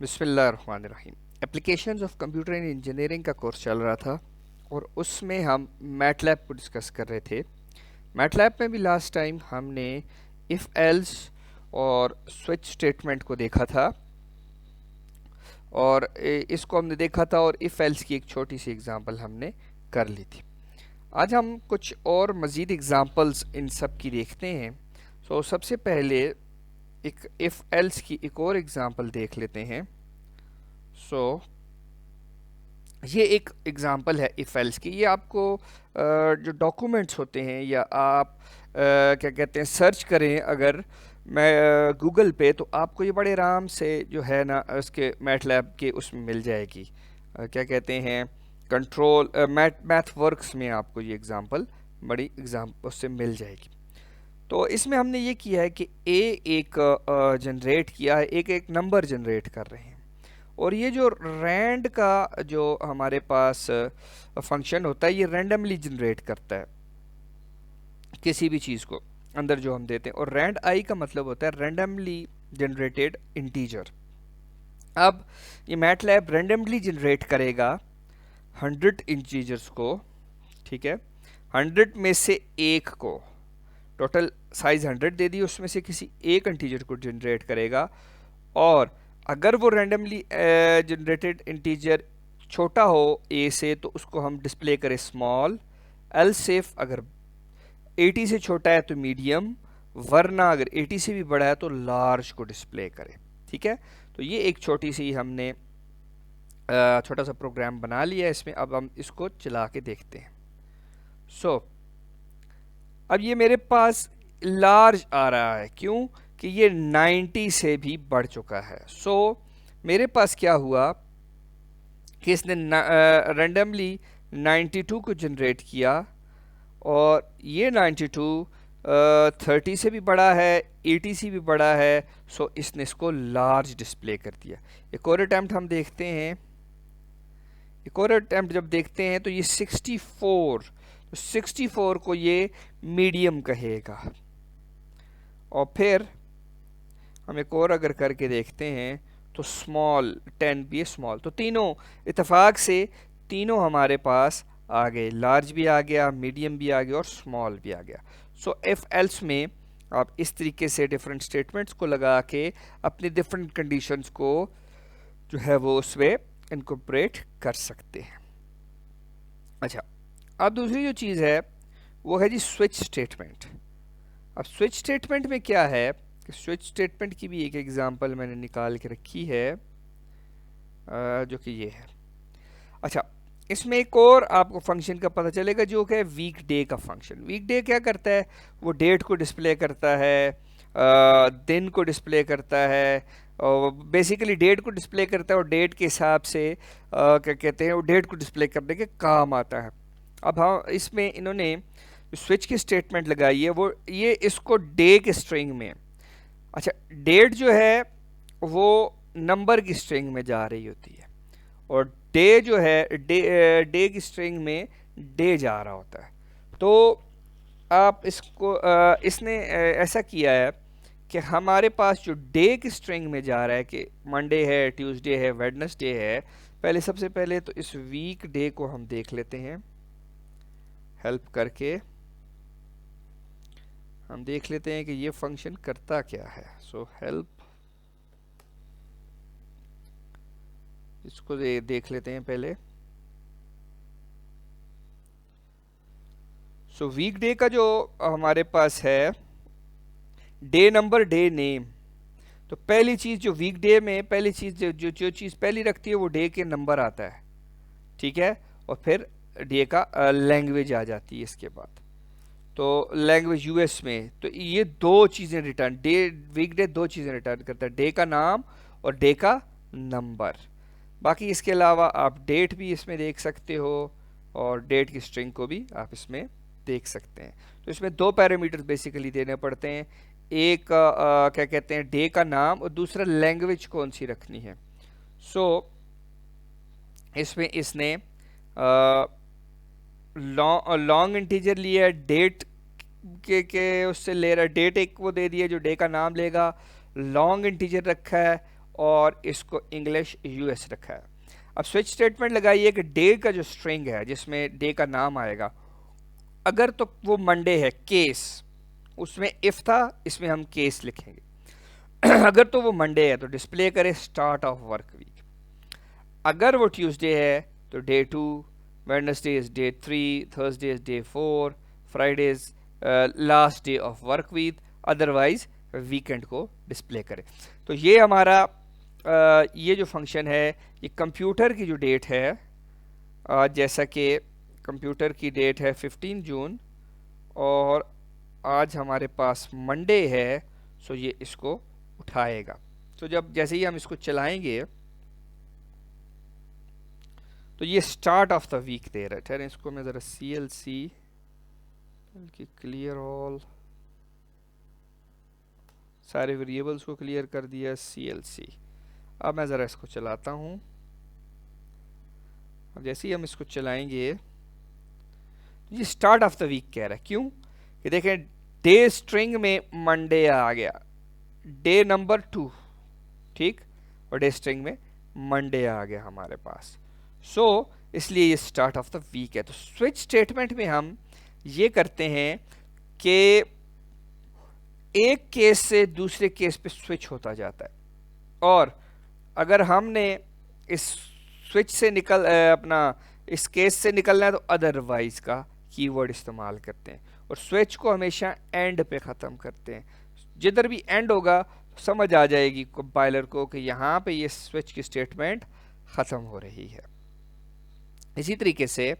बिस्मिल्लाहिर्रहमानिर्रहीम। Applications of computer in engineering का course चल रहा था और उसमें हम मैटलैब को डिस्कस कर रहे थे। मैटलैब में भी लास्ट टाइम हमने इफ़ एल्स और स्विच स्टेटमेंट को देखा था और इसको हमने देखा था और इफ़ एल्स की एक छोटी सी एग्जांपल हमने कर ली थी। आज हम कुछ और मज़ीद एग्जांपल्स इन सब की देखते हैं। सबसे पहले एक इफ़ एल्स की एक और एग्जांपल देख लेते हैं। सो ये एक एग्जांपल है इफ़ एल्स की। ये आपको जो डॉक्यूमेंट्स होते हैं या आप क्या कहते हैं सर्च करें अगर मैं गूगल पे, तो आपको ये बड़े आराम से जो है ना उसके मैटलैब के उसमें मिल जाएगी। क्या कहते हैं कंट्रोल मैथ वर्क्स में आपको ये एग्जांपल बड़ी एग्जांपल उससे मिल जाएगी। तो इसमें हमने ये किया है कि ए एक जनरेट किया है, एक एक नंबर जनरेट कर रहे हैं और ये जो रैंड का जो हमारे पास फंक्शन होता है ये रैंडमली जनरेट करता है किसी भी चीज़ को अंदर जो हम देते हैं, और रैंड आई का मतलब होता है रैंडमली जनरेटेड इंटीजर। अब ये मैटलैब रैंडमली जनरेट करेगा 100 इंटीजर्स को, ठीक है। 100 में से एक को, टोटल साइज 100 दे दी, उसमें से किसी एक इंटीजर को जनरेट करेगा और अगर वो रैंडमली जनरेटेड इंटीजर छोटा हो ए से तो उसको हम डिस्प्ले करें स्मॉल, एल सिर्फ अगर 80 से छोटा है तो मीडियम, वरना अगर 80 से भी बड़ा है तो लार्ज को डिस्प्ले करें, ठीक है। तो ये एक छोटी सी हमने छोटा सा प्रोग्राम बना लिया है इसमें। अब हम इसको चला के देखते हैं। अब ये मेरे पास लार्ज आ रहा है, क्यों कि ये 90 से भी बढ़ चुका है। मेरे पास क्या हुआ कि इसने रैंडमली 92 को जनरेट किया और ये 92 30 से भी बड़ा है, 80 से भी बड़ा है, इसने इसको लार्ज डिस्प्ले कर दिया। एक और अटैम्प्ट हम देखते हैं। एक और अटैम्प्ट जब देखते हैं तो ये 64, तो 64 को ये मीडियम कहेगा। और फिर हम एक और अगर करके देखते हैं तो स्मॉल 10 भी है, स्मॉल। तो तीनों इत्तेफाक से तीनों हमारे पास आ गए, लार्ज भी आ गया, मीडियम भी आ गया और स्मॉल भी आ गया। इफ एल्स में आप इस तरीके से डिफरेंट स्टेटमेंट्स को लगा के अपनी डिफरेंट कंडीशंस को जो है वो उसमें इनकॉर्पोरेट कर सकते हैं। अच्छा, अब दूसरी जो चीज़ है वो है जी स्विच स्टेटमेंट। अब स्विच स्टेटमेंट में क्या है कि स्विच स्टेटमेंट की भी एक एग्जांपल मैंने निकाल के रखी है जो कि ये है। अच्छा, इसमें एक और आपको फंक्शन का पता चलेगा जो कि वीक डे का फंक्शन। वीक डे क्या करता है, वो डेट को डिस्प्ले करता है, दिन को डिस्प्ले करता है, और बेसिकली डेट को डिस्प्ले करता है और डेट के हिसाब से क्या कहते हैं वो डेट को डिस्प्ले करने के काम आता है। अब हाँ, इसमें इन्होंने स्विच की स्टेटमेंट लगाई है वो ये इसको डे के स्ट्रिंग में, अच्छा डेट जो है वो नंबर की स्ट्रिंग में जा रही होती है और डे जो है डे की स्ट्रिंग में डे जा रहा होता है। तो आप इसको इसने ऐसा किया है कि हमारे पास जो डे की स्ट्रिंग में जा रहा है कि मंडे है, ट्यूसडे है, वेडनेसडे है, पहले सबसे पहले तो इस वीक डे को हम देख लेते हैं। हेल्प करके हम देख लेते हैं कि ये फंक्शन करता क्या है। हेल्प, इसको देख लेते हैं पहले। वीक डे का जो हमारे पास है डे नंबर, डे नेम, तो पहली चीज़ जो वीक डे में पहली चीज़ जो चीज़ पहली रखती है वो डे के नंबर आता है, ठीक है। और फिर डे का लैंग्वेज आ जाती है इसके बाद। तो लैंग्वेज यूएस में, तो ये दो चीज़ें रिटर्न, डे वीक डे दो चीज़ें रिटर्न करता है, डे का नाम और डे का नंबर। बाकी इसके अलावा आप डेट भी इसमें देख सकते हो और डेट की स्ट्रिंग को भी आप इसमें देख सकते हैं। तो इसमें दो पैरामीटर्स बेसिकली देने पड़ते हैं, एक क्या कहते हैं डे का नाम और दूसरा लैंग्वेज कौन सी रखनी है। इसमें इसने लॉन्ग इंटीजर लिया है, डेट के उससे ले रहा है, डेट एक वो दे दिया जो डे का नाम लेगा, लॉन्ग इंटीजर रखा है और इसको इंग्लिश यूएस रखा है। अब स्विच स्टेटमेंट लगाइए कि डे का जो स्ट्रिंग है जिसमें डे का नाम आएगा, अगर तो वो मंडे है केस, उसमें इफ था, इसमें हम केस लिखेंगे। अगर तो वो मंडे है तो डिस्प्ले करे स्टार्ट ऑफ वर्क वीक। अगर वो ट्यूसडे है तो day 2, Wednesday is day 3, Thursday is day 4, Friday is last day of work week, otherwise weekend को डिस्प्ले करे। तो ये हमारा ये जो फंक्शन है ये कंप्यूटर की जो डेट है, जैसा कि कंप्यूटर की डेट है 15 जून और आज हमारे पास मंडे है, सो ये इसको उठाएगा। तो जब जैसे ही हम इसको चलाएंगे तो ये स्टार्ट ऑफ द वीक दे रहा है। ठहरें, इसको मैं ज़रा CLC बल्कि क्लियर ऑल, सारे वेरिएबल्स को क्लियर कर दिया CLC। अब मैं ज़रा इसको चलाता हूँ। अब जैसे ही हम इसको चलाएंगे ये स्टार्ट ऑफ द वीक कह रहा है। क्यों? कि देखें डे स्ट्रिंग में मंडे आ गया, डे नंबर 2, ठीक, और डे स्ट्रिंग में मंडे आ गया हमारे पास। सो इसलिए ये स्टार्ट ऑफ द वीक है। तो स्विच स्टेटमेंट में हम ये करते हैं कि एक केस से दूसरे केस पे स्विच होता जाता है, और अगर हमने इस स्विच से अपना इस केस से निकलना है तो अदरवाइज का कीवर्ड इस्तेमाल करते हैं, और स्विच को हमेशा एंड पे ख़त्म करते हैं। जिधर भी एंड होगा समझ आ जाएगी कंपाइलर को कि यहाँ पे ये स्विच की स्टेटमेंट ख़त्म हो रही है। इसी तरीके से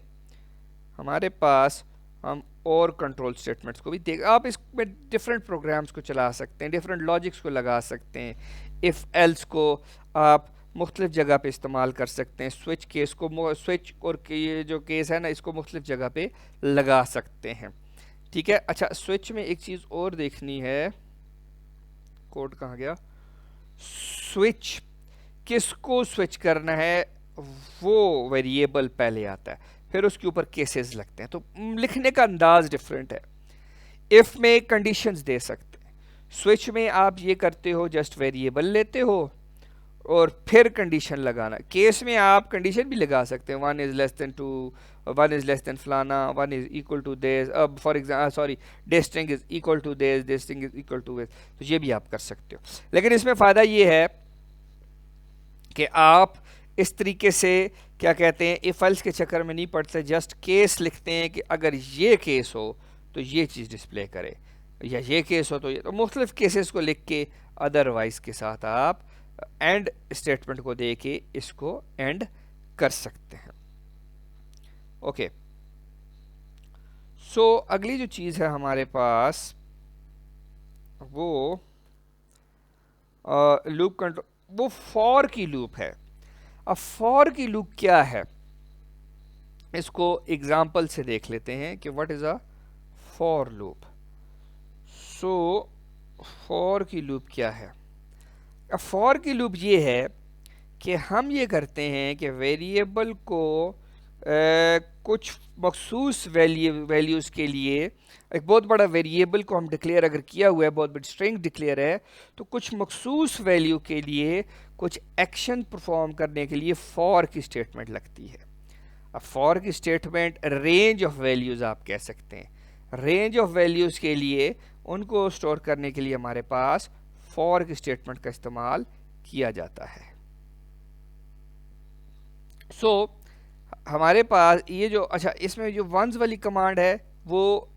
हमारे पास हम और कंट्रोल स्टेटमेंट्स को भी देख, आप इसमें डिफरेंट प्रोग्राम्स को चला सकते हैं, डिफरेंट लॉजिक्स को लगा सकते हैं। इफ़ एल्स को आप मुख्तलिफ जगह पे इस्तेमाल कर सकते हैं, स्विच केस को, स्विच और ये जो केस है ना इसको मुख्तलिफ जगह पे लगा सकते हैं। ठीक है। अच्छा, स्विच में एक चीज़ और देखनी है, कोड कहाँ गया, स्विच किसको स्विच करना है वो वेरिएबल पहले आता है, फिर उसके ऊपर केसेस लगते हैं, तो लिखने का अंदाज डिफरेंट है। इफ़ में कंडीशंस दे सकते हैं, स्विच में आप ये करते हो जस्ट वेरिएबल लेते हो और फिर कंडीशन लगाना। केस में आप कंडीशन भी लगा सकते हैं, 1 is less than 2, 1 is less than फलाना, 1 इज़ इक्वल टू दिस, अब for example sorry day string is equal to this string is equal to this, तो ये भी आप कर सकते हो। लेकिन इसमें फ़ायदा ये है कि आप इस तरीके से क्या कहते हैं इफ एल्स के चक्कर में नहीं पड़ते, जस्ट केस लिखते हैं कि अगर ये केस हो तो ये चीज़ डिस्प्ले करे, या ये केस हो तो ये, तो मुख्तलिफ केसेस को लिख के अदरवाइज के साथ आप एंड स्टेटमेंट को दे के इसको एंड कर सकते हैं। ओके, सो अगली जो चीज़ है हमारे पास वो लूप कंट्रोल, वो फॉर की लूप है। अब फॉर की लूप क्या है इसको एग्जाम्पल से देख लेते हैं कि what is a for loop. So for की लूप क्या है? अब फॉर की लूप ये है कि हम ये करते हैं कि वेरिएबल को कुछ मखसूस वैल्यूज़ के लिए, एक बहुत बड़ा वेरिएबल को हम डिक्लेयर अगर किया हुआ है, बहुत बड़ी स्ट्रिंग डिक्लेयर है, तो कुछ मखसूस वैल्यू के लिए कुछ एक्शन परफॉर्म करने के लिए फॉर की स्टेटमेंट लगती है। अब फॉर की स्टेटमेंट रेंज ऑफ वैल्यूज़ आप कह सकते हैं, रेंज ऑफ वैल्यूज़ के लिए उनको स्टोर करने के लिए हमारे पास फॉर की स्टेटमेंट का इस्तेमाल किया जाता है। सो हमारे पास ये जो, अच्छा इसमें जो वंस वाली कमांड है वो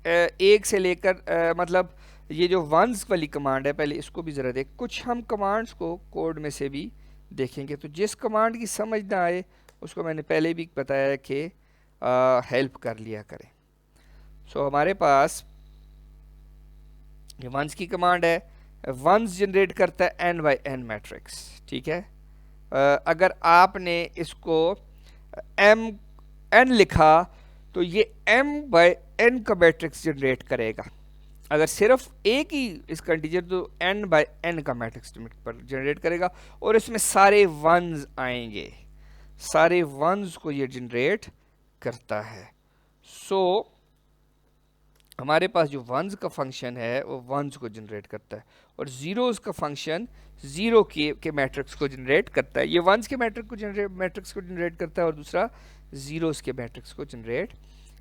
एक से लेकर मतलब ये जो वंस वाली कमांड है, पहले इसको भी ज़रा देख, कुछ हम कमांड्स को कोड में से भी देखेंगे, तो जिस कमांड की समझ ना आए उसको मैंने पहले भी बताया कि हेल्प कर लिया करें। सो हमारे पास ये वंस की कमांड है, वंस जनरेट करता है n बाई n मैट्रिक्स, ठीक है। अगर आपने इसको n लिखा तो ये m बाई n का मैट्रिक्स जनरेट करेगा। अगर सिर्फ एक ही इसका इंटीजर तो n बाई n का मैट्रिक्स जनरेट करेगा, और इसमें सारे वंस आएंगे, सारे वंस को ये जनरेट करता है। सो हमारे पास जो वंस का फंक्शन है वो वंस को जनरेट करता है, और ज़ीरोज़ का फंक्शन ज़ीरो के मैट्रिक्स को जनरेट करता है। ये वंस के मैट्रिक्स को जनरेट करता है और दूसरा ज़ीरोज़ के मैट्रिक्स को जनरेट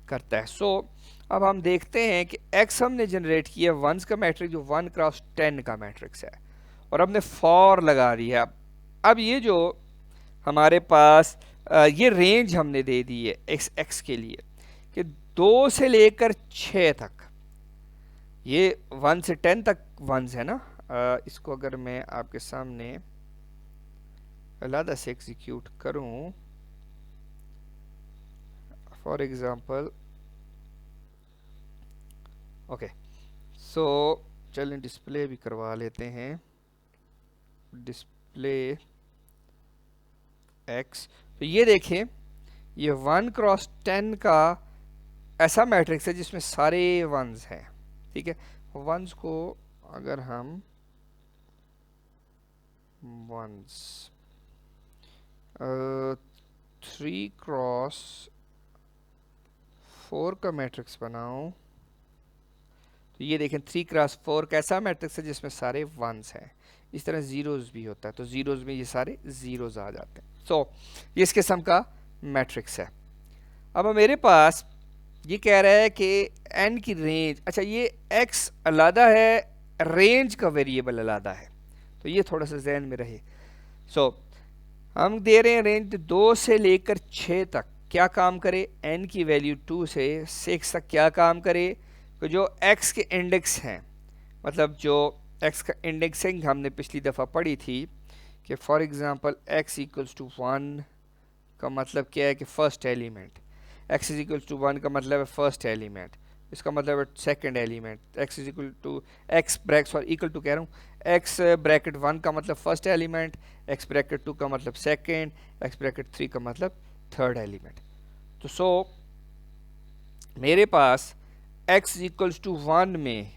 करता है। सो अब हम देखते हैं कि एक्स हमने जनरेट किया वंस का मैट्रिक्स जो 1x10 का मैट्रिक्स है, और हमने फॉर लगा दी है। अब ये जो हमारे पास ये रेंज हमने दे दी है एक्स के लिए कि 2 से लेकर 6 तक, ये 1 से 10 तक वंस है ना। इसको अगर मैं आपके सामने अलग से एग्जीक्यूट करूं, फॉर एग्जांपल, ओके, सो चलें डिस्प्ले भी करवा लेते हैं, डिस्प्ले एक्स। तो ये देखें, ये 1x10 का ऐसा मैट्रिक्स है जिसमें सारे वंस हैं, ठीक है। वंस को अगर हम वंस 3x4 का मैट्रिक्स बनाऊं, तो ये देखें 3x4 कैसा मैट्रिक्स है जिसमें सारे वंस हैं। इस तरह ज़ीरोज़ भी होता है, तो ज़ीरोज़ में ये सारे ज़ीरोज़ आ जाते हैं। सो ये इस किस्म का मैट्रिक्स है। अब मेरे पास ये कह रहा है कि n की रेंज, अच्छा ये x अलग है, रेंज का वेरिएबल अलग है, तो ये थोड़ा सा जहन में रहे। सो हम दे रहे हैं रेंज 2 से लेकर 6 तक क्या काम करे, n की वैल्यू 2 से 6 तक क्या काम करे, तो जो x के इंडेक्स हैं, मतलब जो x का इंडेक्सिंग हमने पिछली दफ़ा पढ़ी थी कि for example x equals to 1 का मतलब क्या है कि first element, x is equal to 1 का मतलब है फर्स्ट एलिमेंट, इसका मतलब है second element, x is equal to x bracket, sorry equal to कह रहा हूँ, x ब्रैकेट 1 का मतलब फर्स्ट एलिमेंट, x ब्रैकेट 2 का मतलब सेकंड, x ब्रैकेट 3 का मतलब थर्ड एलिमेंट। तो सो मेरे पास x इक्वल्स टू 1 में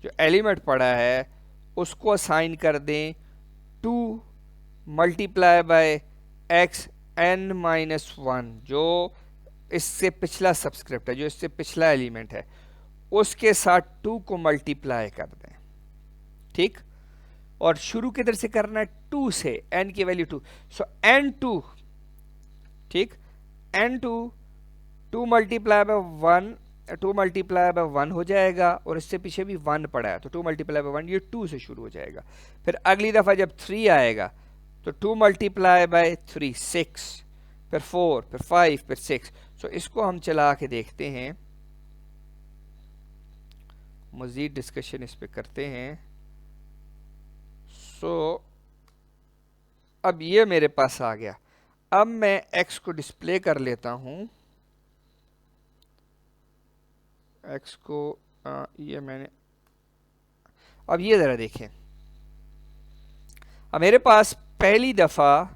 जो एलिमेंट पड़ा है उसको असाइन कर दें 2 multiply bye x n minus 1, जो इससे पिछला सब्सक्रिप्ट है, जो इससे पिछला एलिमेंट है, उसके साथ 2 को मल्टीप्लाई कर दें, ठीक। और शुरू किधर से करना है, 2 से, n की वैल्यू 2, सो n2, ठीक, n2 2 multiply bye 1, 2 multiply bye 1 हो जाएगा, और इससे पीछे भी 1 पड़ा है, तो 2 मल्टीप्लाई बाय 1 ये 2 से शुरू हो जाएगा। फिर अगली दफ़ा जब 3 आएगा तो 2 मल्टीप्लाई बाय 3 6, फिर 4, फिर 5, फिर 6। सो इसको हम चला के देखते हैं, मज़ीद डिस्कशन इस पे करते हैं। सो अब ये मेरे पास आ गया। अब मैं x को डिस्प्ले कर लेता हूँ, x को ये मैंने, अब ये ज़रा देखें, अब मेरे पास पहली दफ़ा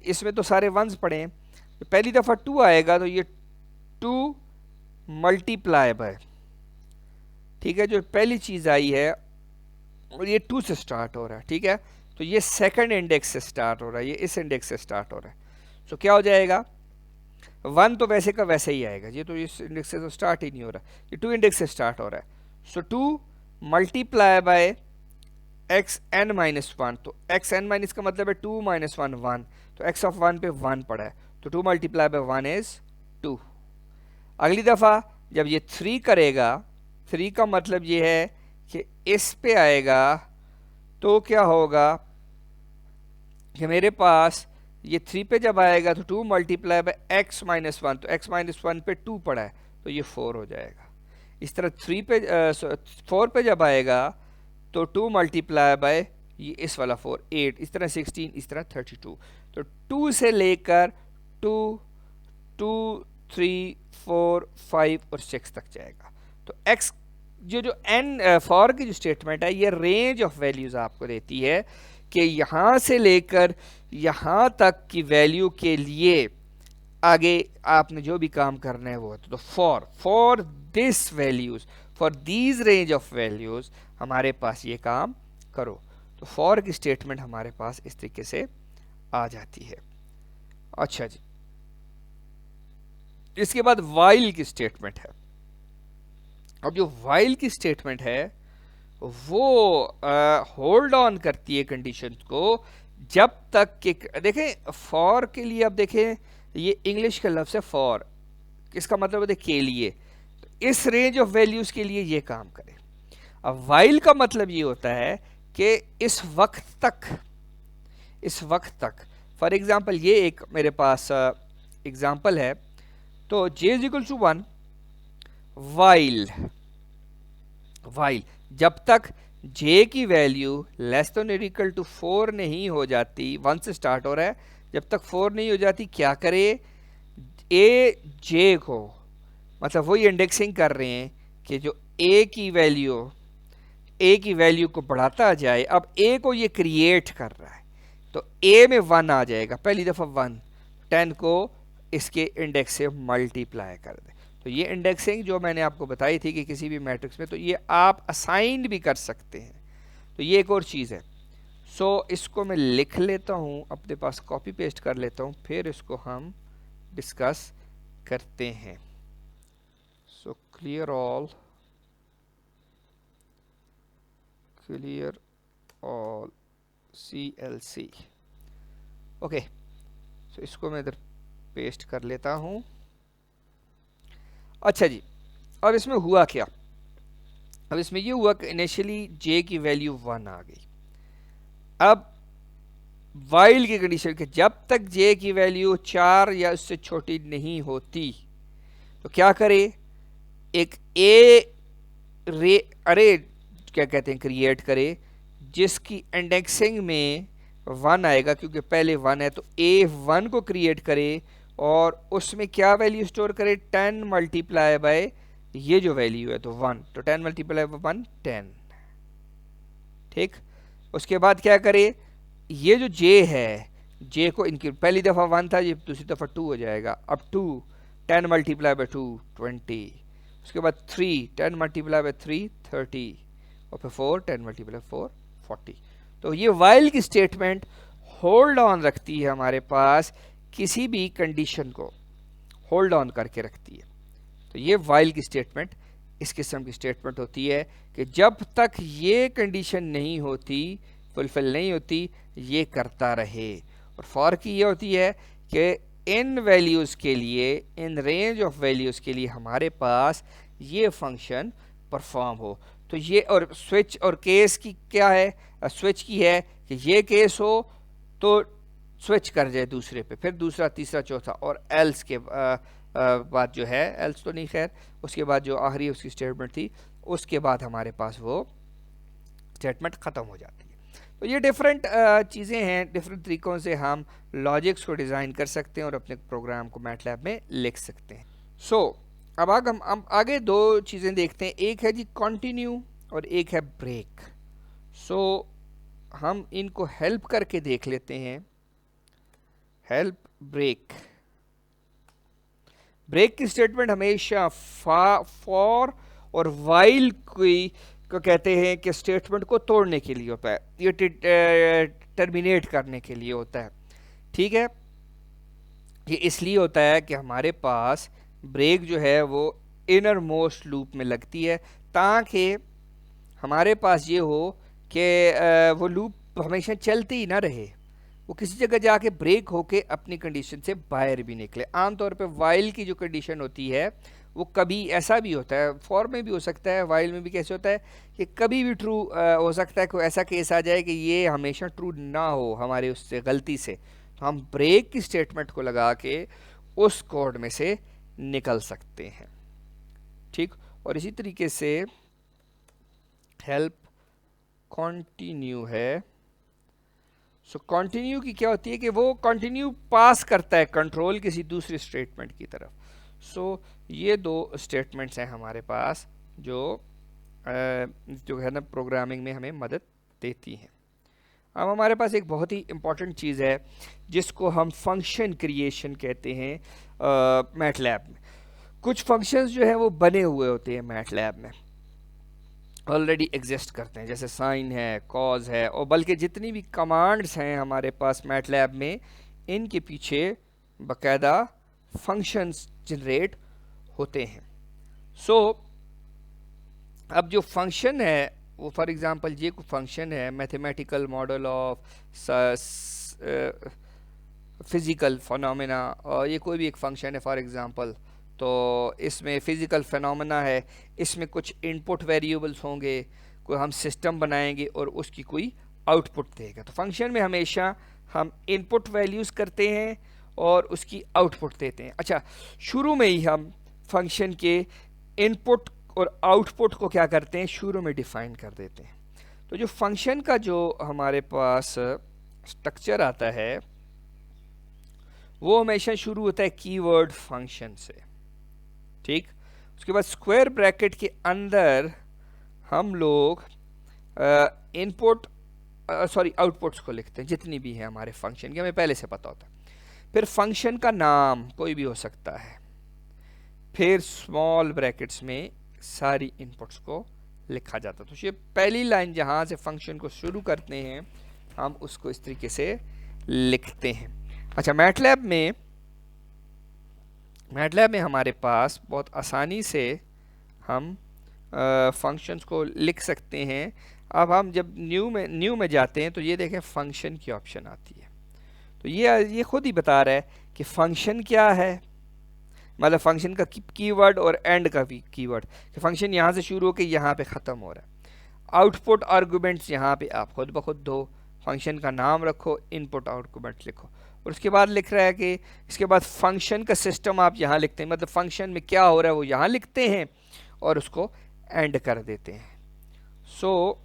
इसमें तो सारे वंस पड़े हैं, तो पहली दफ़ा 2 आएगा तो ये 2 मल्टीप्लाई बाय, ठीक है, जो पहली चीज़ आई है और ये 2 से स्टार्ट हो रहा है, ठीक है, तो ये सेकंड इंडेक्स से स्टार्ट हो रहा है, ये इस इंडेक्स से स्टार्ट हो रहा है। तो क्या हो जाएगा, 1 तो वैसे का वैसे ही आएगा, ये तो इस इंडेक्स से तो स्टार्ट ही नहीं हो रहा, ये 2 इंडेक्स से स्टार्ट हो रहा है। So 2 multiply by x n minus 1, तो एक्स एन माइनस का मतलब है 2 माइनस 1 1, तो एक्स ऑफ 1 पे 1 पड़ा है, तो 2 मल्टीप्लाई बाय 1 इज 2। अगली दफ़ा जब ये 3 करेगा, 3 का मतलब ये है कि इस पे आएगा, तो क्या होगा कि मेरे पास ये 3 पे जब आएगा तो 2 मल्टीप्लाई बाय एक्स माइनस 1, तो एक्स माइनस 1 पे 2 पड़ा है, तो ये 4 हो जाएगा। इस तरह 4 पे जब आएगा तो 2 मल्टीप्लाई बाय ये इस वाला 4 8, इस तरह 16, इस तरह 32, तो 2 से लेकर 2 2 3 4 5 और 6 तक जाएगा। तो x जो n फॉर की जो स्टेटमेंट है ये रेंज ऑफ वैल्यूज़ आपको देती है कि यहाँ से लेकर यहाँ तक की वैल्यू के लिए आगे आपने जो भी काम करना है वो होता है। तो for this values, for these range of values हमारे पास ये काम करो। तो फॉर की स्टेटमेंट हमारे पास इस तरीके से आ जाती है। अच्छा जी, इसके बाद वाइल की स्टेटमेंट है। अब जो वाइल की स्टेटमेंट है वो होल्ड ऑन करती है कंडीशन को जब तक कि देखें फॉर के लिए, अब देखें ये इंग्लिश का लफ्ज़ है फॉर, इसका मतलब होता है के लिए, तो इस रेंज ऑफ वैल्यूज़ के लिए ये काम करे। अब वाइल का मतलब ये होता है कि इस वक्त तक फॉर एग्जांपल ये एक मेरे पास एग्जांपल है, तो j is equal to 1 while जब तक j की वैल्यू लेस देन और इक्वल टू 4 नहीं हो जाती, 1 से स्टार्ट हो रहा है, जब तक 4 नहीं हो जाती क्या करे, a j को, मतलब वही इंडेक्सिंग कर रहे हैं कि जो a की वैल्यू को बढ़ाता जाए। अब a को ये क्रिएट कर रहा है तो a में 1 आ जाएगा, पहली दफ़ा 1, 10 को इसके इंडेक्स से मल्टीप्लाई कर दे। तो ये इंडेक्सिंग जो मैंने आपको बताई थी कि किसी भी मैट्रिक्स में, तो ये आप असाइन भी कर सकते हैं, तो ये एक और चीज़ है। सो इसको मैं लिख लेता हूँ, अपने पास कॉपी पेस्ट कर लेता हूँ, फिर इसको हम डिस्कस करते हैं। So clear all CLC, okay. So इसको मैं इधर पेस्ट कर लेता हूँ। अच्छा जी, अब इसमें हुआ क्या, अब इसमें ये हुआ कि इनिशियली j की वैल्यू 1 आ गई। अब वाइल की कंडीशन के जब तक j की वैल्यू 4 या उससे छोटी नहीं होती तो क्या करे, एक अरे क्या कहते हैं क्रिएट करे जिसकी इंडेक्सिंग में 1 आएगा, क्योंकि पहले 1 है तो A1 को क्रिएट करे और उसमें क्या वैल्यू स्टोर करे, 10 मल्टीप्लाई बाय ये जो वैल्यू है तो 1, तो 10 मल्टीप्लाई बाय 1 10, ठीक। उसके बाद क्या करे, ये जो j है, j को इनकी पहली दफ़ा 1 था, ये दूसरी दफ़ा 2 हो जाएगा, अब 2 10 मल्टीप्लाई बाय 2 20, उसके बाद 3 10 मल्टीप्लाई बाय 3 30, और फिर 4 10 मल्टीप्लाई 4 40। तो ये वाइल की स्टेटमेंट होल्ड ऑन रखती है, हमारे पास किसी भी कंडीशन को होल्ड ऑन करके रखती है। तो ये वाइल की स्टेटमेंट इस किस्म की स्टेटमेंट होती है कि जब तक ये कंडीशन नहीं होती, फुलफिल नहीं होती, ये करता रहे। और फॉर की ये होती है कि इन वैल्यूज़ के लिए, इन रेंज ऑफ वैल्यूज़ के लिए हमारे पास ये फंक्शन परफॉर्म हो। तो ये, और स्विच और केस की क्या है, स्विच की है कि ये केस हो तो स्विच कर जाए दूसरे पे, फिर दूसरा तीसरा चौथा, और एल्स के बाद जो है, एल्स तो नहीं खैर, उसके बाद जो आखिरी उसकी स्टेटमेंट थी, उसके बाद हमारे पास वो स्टेटमेंट ख़त्म हो जाती है। तो ये डिफरेंट चीज़ें हैं, डिफरेंट तरीक़ों से हम लॉजिक्स को डिज़ाइन कर सकते हैं और अपने प्रोग्राम को मैटलैब में लिख सकते हैं। सो अब हम आगे दो चीज़ें देखते हैं, एक है जी कंटिन्यू और एक है ब्रेक। सो हम इनको हेल्प करके देख लेते हैं। हेल्प ब्रेक, ब्रेक की स्टेटमेंट हमेशा फॉर और वाइल को कहते हैं कि स्टेटमेंट को तोड़ने के लिए होता है, ये टर्मिनेट करने के लिए होता है, ठीक है। ये इसलिए होता है कि हमारे पास ब्रेक जो है वो इनर मोस्ट लूप में लगती है, ताकि हमारे पास ये हो कि वो लूप हमेशा चलती ही ना रहे, वो किसी जगह जाके ब्रेक होके अपनी कंडीशन से बाहर भी निकले। आमतौर पे वाइल की जो कंडीशन होती है वो कभी ऐसा भी होता है, फॉर में भी हो सकता है, वाइल में भी कैसे होता है कि कभी भी ट्रू हो सकता है, कोई ऐसा केस आ जाए कि ये हमेशा ट्रू ना हो हमारे उससे गलती से, तो हम ब्रेक की स्टेटमेंट को लगा के उस कोड में से निकल सकते हैं, ठीक। और इसी तरीके से हेल्प कंटिन्यू है। सो कंटिन्यू की क्या होती है कि वो कंटिन्यू पास करता है कंट्रोल किसी दूसरी स्टेटमेंट की तरफ। सो ये दो स्टेटमेंट्स हैं हमारे पास जो है ना प्रोग्रामिंग में हमें मदद देती हैं। अब हमारे पास एक बहुत ही इम्पॉर्टेंट चीज़ है जिसको हम फंक्शन क्रिएशन कहते हैं मैटलैब में। कुछ फंक्शंस जो हैं वो बने हुए होते हैं मैटलैब में, ऑलरेडी एग्जिस्ट करते हैं, जैसे साइन है, कॉज है, और बल्कि जितनी भी कमांड्स हैं हमारे पास मैटलैब में, इनके पीछे बाकायदा फंक्शंस जनरेट होते हैं। सो अब जो फंक्शन है वो फॉर एग्जांपल ये कोई फंक्शन है mathematical model of physical phenomena, और ये कोई भी एक फंक्शन है फॉर एग्जांपल, तो इसमें फिज़िकल फिनोमेना है, इसमें कुछ इनपुट वेरिएबल्स होंगे, कोई हम सिस्टम बनाएंगे और उसकी कोई आउटपुट देगा। तो फंक्शन में हमेशा हम इनपुट वैल्यूज़ करते हैं और उसकी आउटपुट देते हैं। अच्छा, शुरू में ही हम फंक्शन के इनपुट और आउटपुट को क्या करते हैं, शुरू में डिफाइन कर देते हैं। तो जो फंक्शन का जो हमारे पास स्ट्रक्चर आता है वो हमेशा शुरू होता है कीवर्ड फंक्शन से, ठीक। उसके बाद स्क्वायर ब्रैकेट के अंदर हम लोग इनपुट सॉरी आउटपुट्स को लिखते हैं, जितनी भी है हमारे फंक्शन की, हमें पहले से पता होता है। फिर फंक्शन का नाम कोई भी हो सकता है, फिर स्मॉल ब्रैकेट्स में सारी इनपुट्स को लिखा जाता है। तो ये पहली लाइन जहाँ से फंक्शन को शुरू करते हैं हम उसको इस तरीके से लिखते हैं। अच्छा, मैटलैब में हमारे पास बहुत आसानी से हम फंक्शंस को लिख सकते हैं। अब हम जब न्यू में जाते हैं तो ये देखें फंक्शन की ऑप्शन आती है। तो ये खुद ही बता रहा है कि फंक्शन क्या है, मतलब फंक्शन का कीवर्ड और एंड का भी कीवर्ड, कि फंक्शन यहाँ से शुरू होकर यहाँ पे ख़त्म हो रहा है। आउटपुट आर्गुमेंट्स यहाँ पे आप खुद ब खुद दो, फंक्शन का नाम रखो, इनपुट आउटपुट लिखो, और उसके बाद लिख रहा है कि इसके बाद फंक्शन का सिस्टम आप यहाँ लिखते हैं, मतलब फंक्शन में क्या हो रहा है वो यहाँ लिखते हैं और उसको एंड कर देते हैं। सो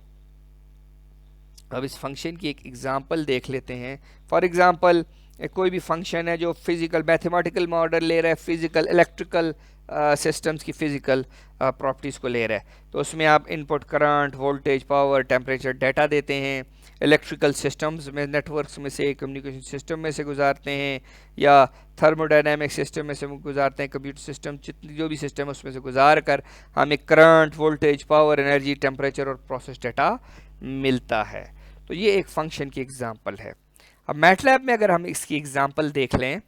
अब इस फंक्शन की एक एग्जांपल देख लेते हैं। फॉर एग्जांपल कोई भी फंक्शन है जो फिजिकल मैथमेटिकल मॉडल ले रहा है, फिजिकल इलेक्ट्रिकल सिस्टम्स की फिजिकल प्रॉपर्टीज़ को ले रहा है, तो उसमें आप input current, voltage, power, temperature data देते हैं। इलेक्ट्रिकल सिस्टम्स में नेटवर्क्स में से, कम्युनिकेशन सिस्टम में से गुजारते हैं, या थर्मोडायनेमिक सिस्टम में से गुजारते हैं, कंप्यूटर सिस्टम, जो भी सिस्टम है उसमें से गुजार कर हमें current, voltage, power, energy, temperature और प्रोसेस डाटा मिलता है। तो ये एक फंक्शन की एग्जांपल है। अब मैटलैब में अगर हम इसकी एग्जांपल देख लें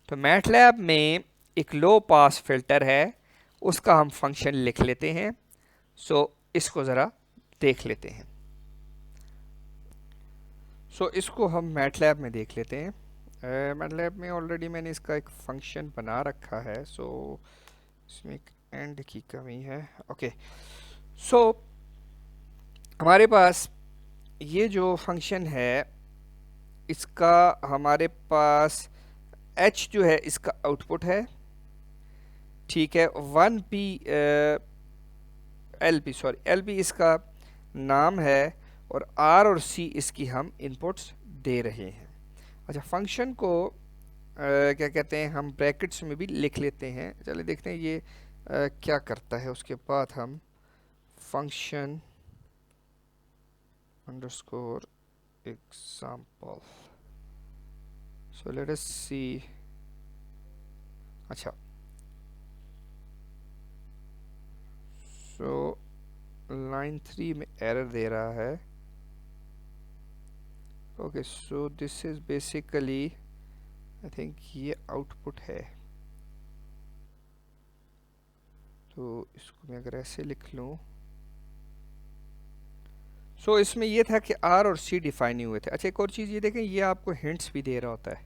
तो मैटलैब में एक लो पास फिल्टर है, उसका हम फंक्शन लिख लेते हैं। सो इसको ज़रा देख लेते हैं। सो इसको हम मैटलैब में देख लेते हैं। मैटलैब में ऑलरेडी मैंने इसका एक फंक्शन बना रखा है, सो इसमें एक एंड की कमी है। ओके, सो हमारे पास ये जो फंक्शन है इसका हमारे पास h जो है इसका आउटपुट है, ठीक है। 1p LP इसका नाम है और r और c इसकी हम इनपुट्स दे रहे हैं। अच्छा, फंक्शन को क्या कहते हैं, हम ब्रैकेट्स में भी लिख लेते हैं। चलिए देखते हैं ये क्या करता है। उसके बाद हम function underscore example, so let us see. अच्छा, सो लाइन 3 में एरर दे रहा है। Okay, so this is basically I think ये आउटपुट है, तो इसको मैं अगर ऐसे लिख लूँ, सो इसमें ये था कि आर और सी डिफाइन नहीं हुए थे। अच्छा, एक और चीज़ ये देखें, ये आपको हिंट्स भी दे रहा होता है।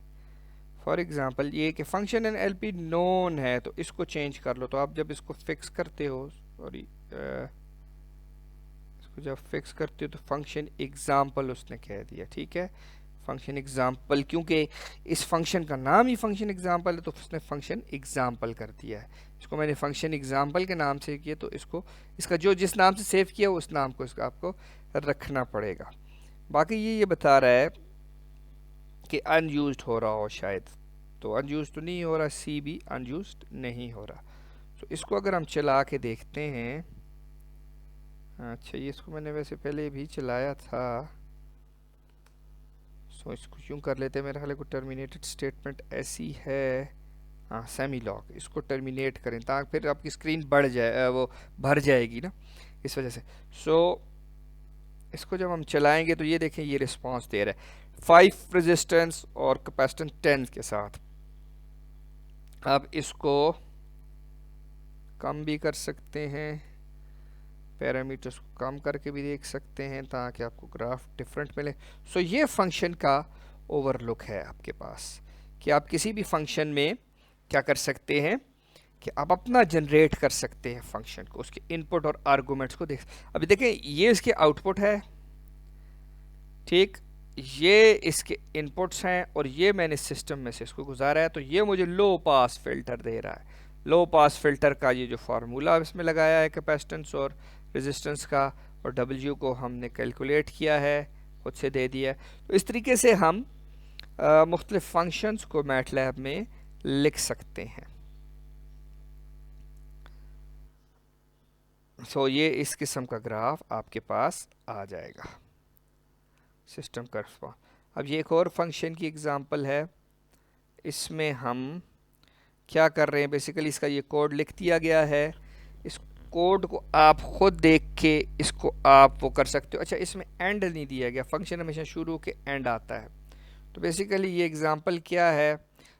फॉर एग्जांपल ये कि फंक्शन एंड एलपी नोन है, तो इसको चेंज कर लो। तो आप जब इसको फिक्स करते हो, सॉरी इसको जब फिक्स करते हो तो फंक्शन एग्जाम्पल उसने कह दिया, ठीक है, फंक्शन एग्जाम्पल, क्योंकि इस फंक्शन का नाम ही फंक्शन एग्जाम्पल है तो उसने फंक्शन एग्जाम्पल कर दिया है। इसको मैंने फंक्शन एग्जाम्पल के नाम से किया, तो इसको इसका जो जिस नाम से सेव किया उस नाम को इसका आपको रखना पड़ेगा। बाकी ये बता रहा है कि अनयूज्ड हो रहा हो शायद, तो अनयूज्ड तो नहीं हो रहा, सी भी अनयूज्ड नहीं हो रहा। तो इसको अगर हम चला के देखते हैं, अच्छा ये इसको मैंने वैसे पहले भी चलाया था, सो इसको यूँ कर लेते हैं। मेरे ख्याल को टर्मिनेटेड स्टेटमेंट ऐसी है, हाँ सेमी लॉग, इसको टर्मिनेट करें ताकि फिर आपकी स्क्रीन बढ़ जाए, वो भर जाएगी ना, इस वजह से। सो इसको जब हम चलाएंगे तो ये देखें ये रिस्पांस दे रहा है 5 रेजिस्टेंस और कैपेसिटेंस 10 के साथ। आप इसको कम भी कर सकते हैं, पैरामीटर्स को कम करके भी देख सकते हैं ताकि आपको ग्राफ डिफरेंट मिले। सो ये फंक्शन का ओवरलुक है आपके पास कि आप किसी भी फंक्शन में क्या कर सकते हैं कि आप अपना जनरेट कर सकते हैं फंक्शन को, उसके इनपुट और आर्गूमेंट्स को देख। अभी देखें ये इसके आउटपुट है, ठीक, ये इसके इनपुट्स हैं और ये मैंने सिस्टम में से इसको गुजारा है, तो ये मुझे लो पास फिल्टर दे रहा है। लो पास फिल्टर का ये जो फार्मूला इसमें लगाया है कैपेसिटेंस और रेजिस्टेंस का, और W को हमने कैलकुलेट किया है, खुद से दे दिया है। तो इस तरीके से हम मुख्तलिफ फंक्शंस को मैटलैब में लिख सकते हैं। सो ये इस किस्म का ग्राफ आपके पास आ जाएगा सिस्टम कर्व। अब ये एक और फंक्शन की एग्जांपल है, इसमें हम क्या कर रहे हैं, बेसिकली इसका ये कोड लिख दिया गया है। इस कोड को आप खुद देख के इसको आप वो कर सकते हो। अच्छा, इसमें एंड नहीं दिया गया, फंक्शन हमेशा शुरू के एंड आता है। तो बेसिकली ये एग्जांपल क्या है,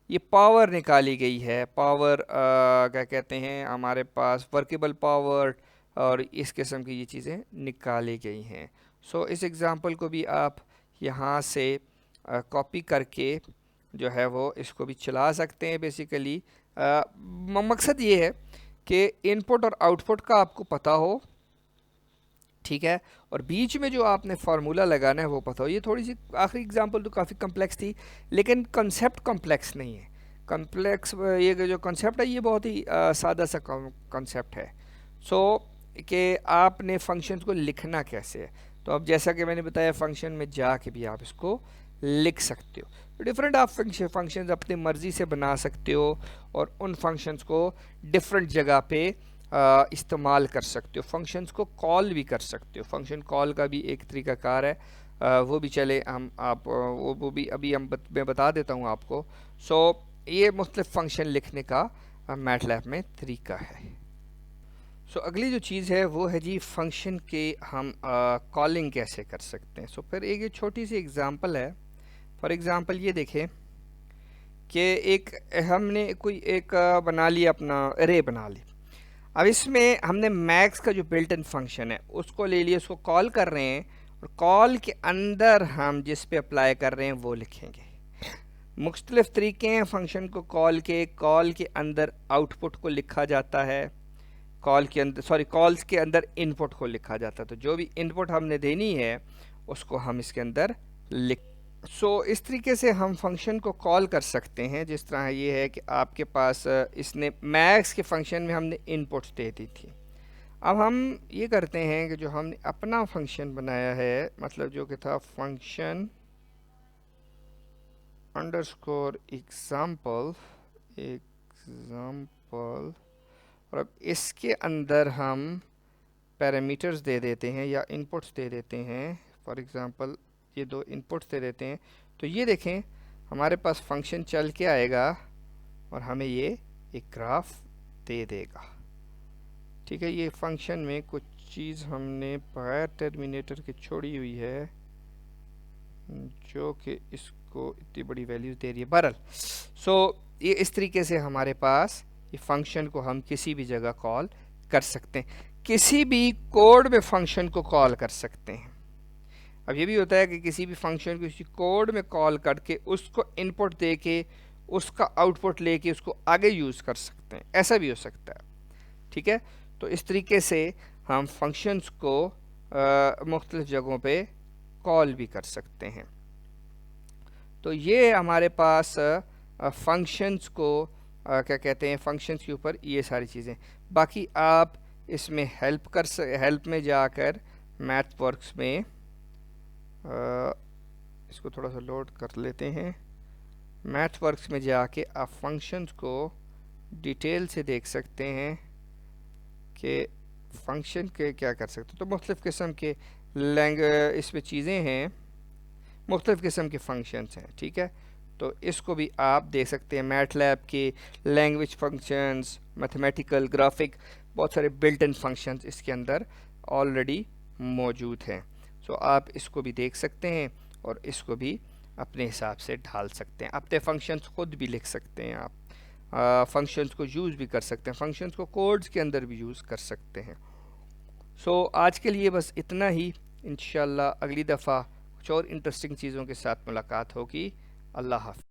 ये पावर निकाली गई है, पावर क्या कहते हैं, हमारे पास वर्केबल पावर और इस किस्म की ये चीज़ें निकाली गई हैं। सो इस एग्जांपल को भी आप यहाँ से कॉपी करके जो है वो इसको भी चला सकते हैं। बेसिकली मकसद ये है कि इनपुट और आउटपुट का आपको पता हो, ठीक है, और बीच में जो आपने फार्मूला लगाना है वो पता हो। ये थोड़ी सी आखिरी एग्जांपल तो काफ़ी कम्प्लेक्स थी, लेकिन कंसेप्ट कम्प्लेक्स नहीं है। कम्प्लेक्स ये जो कंसेप्ट है ये बहुत ही सादा सा कंसेप्ट है। सो कि आपने फंक्शन को लिखना कैसे है, तो अब जैसा कि मैंने बताया फंक्शन में जाके भी आप इसको लिख सकते हो। तो डिफरेंट आप फंक्शंस अपनी मर्ज़ी से बना सकते हो और उन फंक्शंस को डिफरेंट जगह पे इस्तेमाल कर सकते हो। फंक्शंस को कॉल भी कर सकते हो, फंक्शन कॉल का भी एक तरीक़ाकार है, वो भी चले हम आप वो भी अभी मैं बता देता हूँ आपको। सो ये मुख्तलिफ फंक्शन लिखने का मैटलैब में तरीका है। सो अगली जो चीज़ है वो है जी फंक्शन के हम कॉलिंग कैसे कर सकते हैं। सो फिर एक छोटी सी एग्जांपल है। फॉर एग्ज़ाम्पल ये देखें कि एक हमने कोई एक बना लिया, अपना अरे बना ली। अब इसमें हमने मैक्स का जो बिल्ट इन फंक्शन है उसको ले लिया, उसको कॉल कर रहे हैं, और कॉल के अंदर हम जिस पे अप्लाई कर रहे हैं वो लिखेंगे। मुख्तलिफ तरीके हैं फंक्शन को कॉल के अंदर आउटपुट को लिखा जाता है, कॉल्स के अंदर इनपुट को लिखा जाता है। तो जो भी इनपुट हमने देनी है उसको हम इसके अंदर लिख। सो इस तरीके से हम फंक्शन को कॉल कर सकते हैं। जिस तरह ये है कि आपके पास इसने मैक्स के फंक्शन में हमने इनपुट्स दे दी थी। अब हम ये करते हैं कि जो हमने अपना फंक्शन बनाया है, मतलब जो कि था फंक्शन अंडरस्कोर एग्जाम्पल, और अब इसके अंदर हम पैरामीटर्स दे देते हैं या इनपुट्स दे देते हैं। फॉर एग्ज़ाम्पल ये दो इनपुट्स दे देते हैं, तो ये देखें हमारे पास फंक्शन चल के आएगा और हमें ये एक ग्राफ दे देगा। ठीक है, ये फंक्शन में कुछ चीज़ हमने बगैर टर्मिनेटर के छोड़ी हुई है जो कि इसको इतनी बड़ी वैल्यूज दे रही है। बहरहाल सो ये इस तरीके से हमारे पास ये फंक्शन को हम किसी भी जगह कॉल कर सकते हैं, किसी भी कोड में फंक्शन को कॉल कर सकते हैं। अब ये भी होता है कि किसी भी फंक्शन को किसी कोड में कॉल करके उसको इनपुट दे के उसका आउटपुट लेके उसको आगे यूज़ कर सकते हैं, ऐसा भी हो सकता है। ठीक है, तो इस तरीके से हम फंक्शंस को मुख्तलिफ जगहों पे कॉल भी कर सकते हैं। तो ये हमारे पास फंक्शंस को क्या कहते हैं, फंक्शंस के ऊपर ये सारी चीज़ें। बाकी आप इसमें हेल्प में जाकर मैथवर्क्स में इसको थोड़ा सा लोड कर लेते हैं। मैथवर्क्स में जाके आप फंक्शंस को डिटेल से देख सकते हैं कि फंक्शन के क्या कर सकते हैं। तो मुख्तलिफ़ किस्म के इसमें चीज़ें हैं, मुख्तलिफ़ किस्म के फंक्शंस हैं। ठीक है, तो इसको भी आप देख सकते हैं। मैटलैब के लैंग्वेज फंक्शंस, मैथमेटिकल, ग्राफिक, बहुत सारे बिल्ट इन फंक्शंस इसके अंदर ऑलरेडी मौजूद हैं। सो आप इसको भी देख सकते हैं और इसको भी अपने हिसाब से ढाल सकते हैं। अपने फंक्शंस खुद भी लिख सकते हैं, आप फंक्शंस को यूज़ भी कर सकते हैं, फंक्शंस को कोड्स के अंदर भी यूज़ कर सकते हैं। सो आज के लिए बस इतना ही। इंशाल्लाह अगली दफ़ा कुछ और इंटरेस्टिंग चीज़ों के साथ मुलाकात होगी। अल्लाह हाफ़िज़।